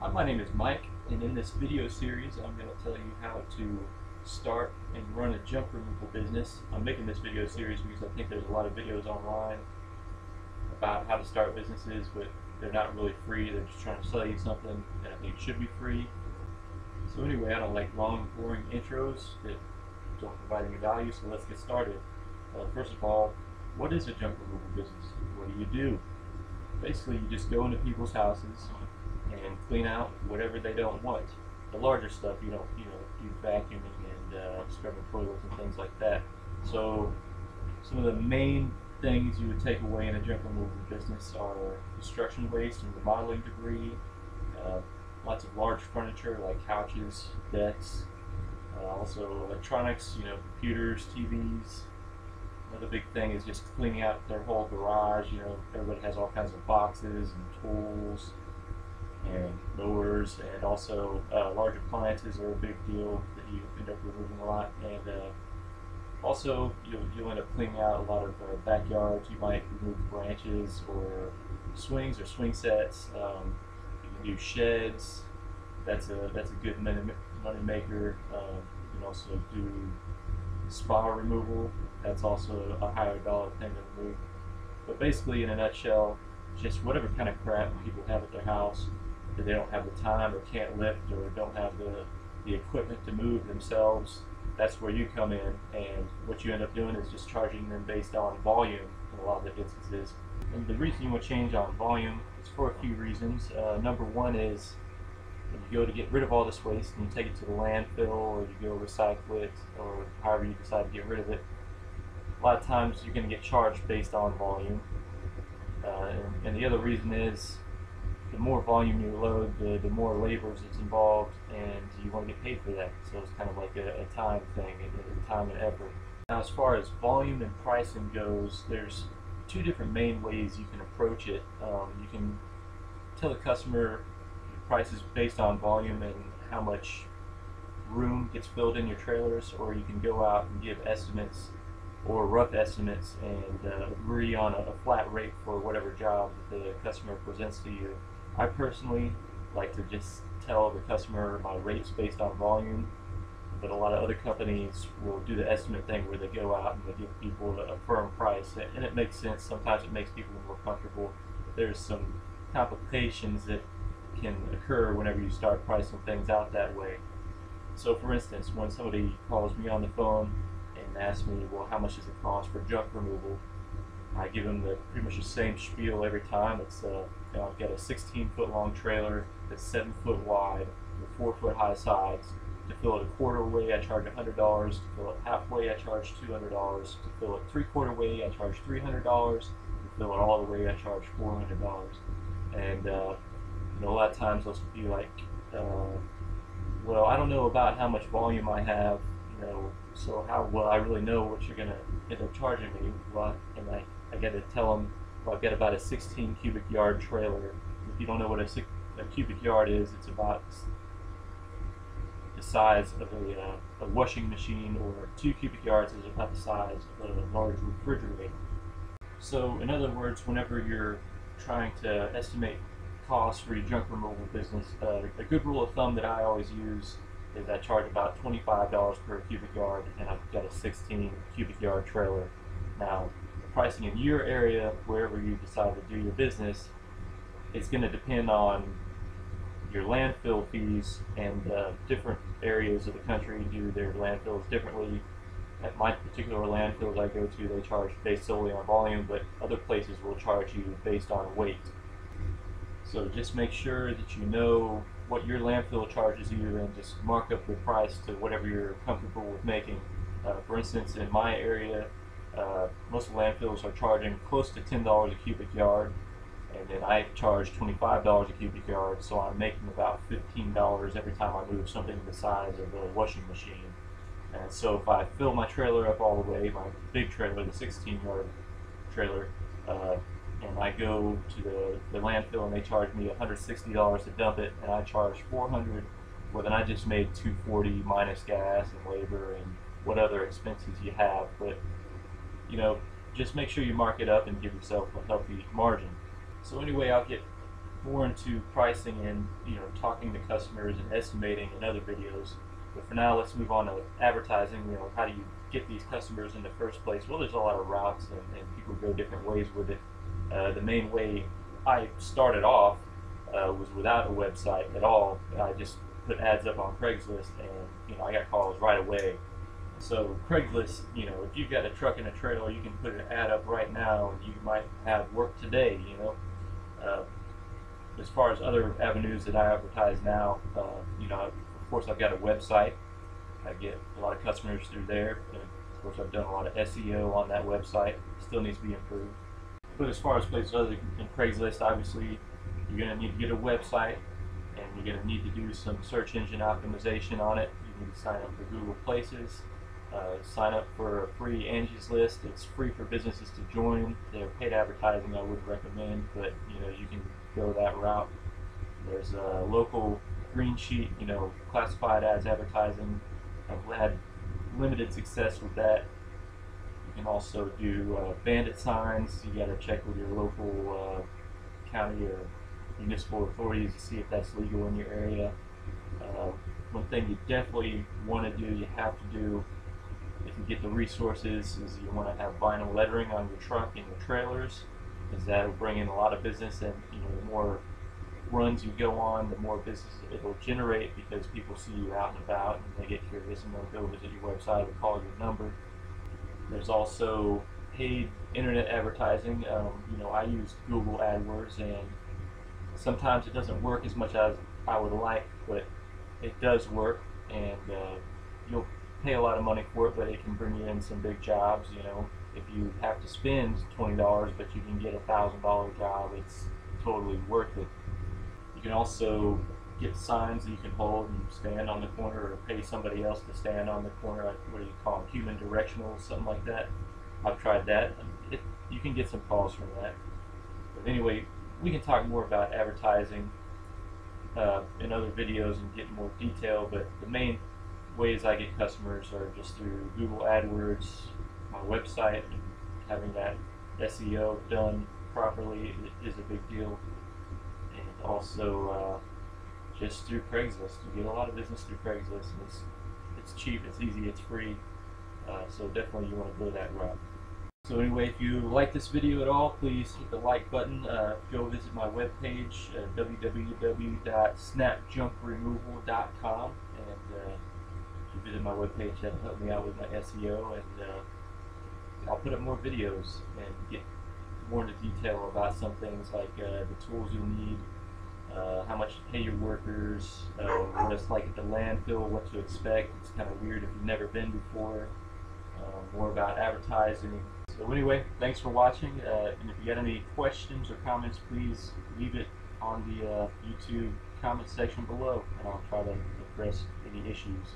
Hi, my name is Mike, and in this video series I'm going to tell you how to start and run a junk removal business. I'm making this video series because I think there's a lot of videos online about how to start businesses, but they're not really free. They're just trying to sell you something, and I think it should be free. So anyway, I don't like long, boring intros that don't provide any value, so let's get started. First of all, what is a junk removal business? What do you do? Basically, you just go into people's houses and clean out whatever they don't want. The larger stuff, you don't, do vacuuming and scrubbing toilets and things like that. So some of the main things you would take away in a junk removal business are construction waste and remodeling debris, lots of large furniture like couches, decks, also electronics, computers, TVs. Another big thing is just cleaning out their whole garage. Everybody has all kinds of boxes and tools and mowers, and also large appliances are a big deal that you end up removing a lot. And also you'll end up cleaning out a lot of backyards. You might remove branches or swings or swing sets. You can do sheds. That's a good money maker. You can also do spa removal. That's also a higher dollar thing to remove. But basically, in a nutshell, just whatever kind of crap people have at their house that they don't have the time or can't lift or don't have the equipment to move themselves, that's where you come in. And what you end up doing is just charging them based on volume in a lot of the instances. And the reason you will change on volume is for a few reasons. Number one is when you go to get rid of all this waste and you take it to the landfill, or you go recycle it, or however you decide to get rid of it, a lot of times you're going to get charged based on volume. And the other reason is the more volume you load, the more labor that's involved, and you want to get paid for that. So it's kind of like a time thing, a time and effort. Now, as far as volume and pricing goes, there's two different main ways you can approach it. You can tell the customer prices based on volume and how much room gets filled in your trailers, or you can go out and give estimates or rough estimates and agree on a flat rate for whatever job that the customer presents to you. I personally like to just tell the customer my rates based on volume, but a lot of other companies will do the estimate thing where they go out and they give people a firm price, and it makes sense. Sometimes it makes people more comfortable. But there's some complications that can occur whenever you start pricing things out that way. So for instance, when somebody calls me on the phone and asks me, well, how much does it cost for junk removal, I give them pretty much the same spiel every time. It's I've got a 16-foot long trailer that's 7 foot wide with 4 foot high sides. To fill it a quarter way, I charge $100. To fill it halfway, I charge $200. To fill it 3/4 way, I charge $300. To fill it all the way, I charge $400. And a lot of times they'll be like, well, I don't know about how much volume I have, so how will I really know what you're going to end up charging me? Well, and I got to tell them, well, I've got about a 16 cubic yard trailer. If you don't know what a cubic yard is, it's about the size of a washing machine, or 2 cubic yards is about the size of a large refrigerator. So in other words, whenever you're trying to estimate costs for your junk removal business, a good rule of thumb that I always use is I charge about $25 per cubic yard, and I've got a 16 cubic yard trailer. Now, the pricing in your area, wherever you decide to do your business, is going to depend on your landfill fees, and different areas of the country do their landfills differently. At my particular landfills I go to, they charge based solely on volume, but other places will charge you based on weight. So just make sure that you know what your landfill charges you, and just mark up the price to whatever you're comfortable with making. For instance, in my area, most landfills are charging close to $10 a cubic yard, and then I charge $25 a cubic yard, so I'm making about $15 every time I move something the size of a washing machine. And so if I fill my trailer up all the way, my big trailer, the 16-yard trailer, and I go to the landfill and they charge me $160 to dump it, and I charge $400, well, then I just made $240 minus gas and labor and what other expenses you have. But just make sure you mark it up and give yourself a healthy margin. So anyway, I'll get more into pricing and talking to customers and estimating in other videos. But for now, let's move on to advertising. How do you get these customers in the first place? Well, there's a lot of routes, and people go different ways with it. The main way I started off was without a website at all. I just put ads up on Craigslist, and I got calls right away. So Craigslist, if you've got a truck and a trailer, you can put an ad up right now, and you might have work today. As far as other avenues that I advertise now, of course I've got a website. I get a lot of customers through there. And of course I've done a lot of SEO on that website. Still needs to be improved. But as far as places other than Craigslist, obviously you're going to need to get a website, and you're going to need to do some search engine optimization on it. You need to sign up for Google Places. Sign up for a free Angie's List. It's free for businesses to join. Their paid advertising I would recommend, but you can go that route. There's a local green sheet, classified ads advertising. I've had limited success with that. You can also do bandit signs. You got to check with your local county or municipal authorities to see if that's legal in your area. One thing you definitely want to do, you have to do, if you get the resources, is you want to have vinyl lettering on your truck and your trailers, because that will bring in a lot of business, and the more runs you go on, the more business it will generate, because people see you out and about and they get curious and they'll go visit your website or call your number. There's also paid internet advertising. I use Google AdWords, and sometimes it doesn't work as much as I would like, but it does work, and you'll pay a lot of money for it, but it can bring you in some big jobs. If you have to spend $20 but you can get a $1,000 job, it's totally worth it. You can also get signs that you can hold and stand on the corner, or pay somebody else to stand on the corner. What do you call them? Human directionals, something like that. I've tried that. You can get some calls from that. But anyway, we can talk more about advertising in other videos and get more detail, but the main ways I get customers are just through Google AdWords, my website, and having that SEO done properly is a big deal. And also just through Craigslist. You get a lot of business through Craigslist, and it's cheap, it's easy, it's free. So definitely you want to go that route. So anyway, if you like this video at all, please hit the like button. Go visit my webpage, www.snapjunkremoval.com, and if you visit my webpage, that'll help me out with my SEO, and I'll put up more videos and get more into detail about some things like the tools you'll need, how much to pay your workers, what it's like at the landfill, what to expect. It's kind of weird if you've never been before. More about advertising. So anyway, thanks for watching, and if you got any questions or comments, please leave it on the YouTube comment section below, and I'll try to address any issues.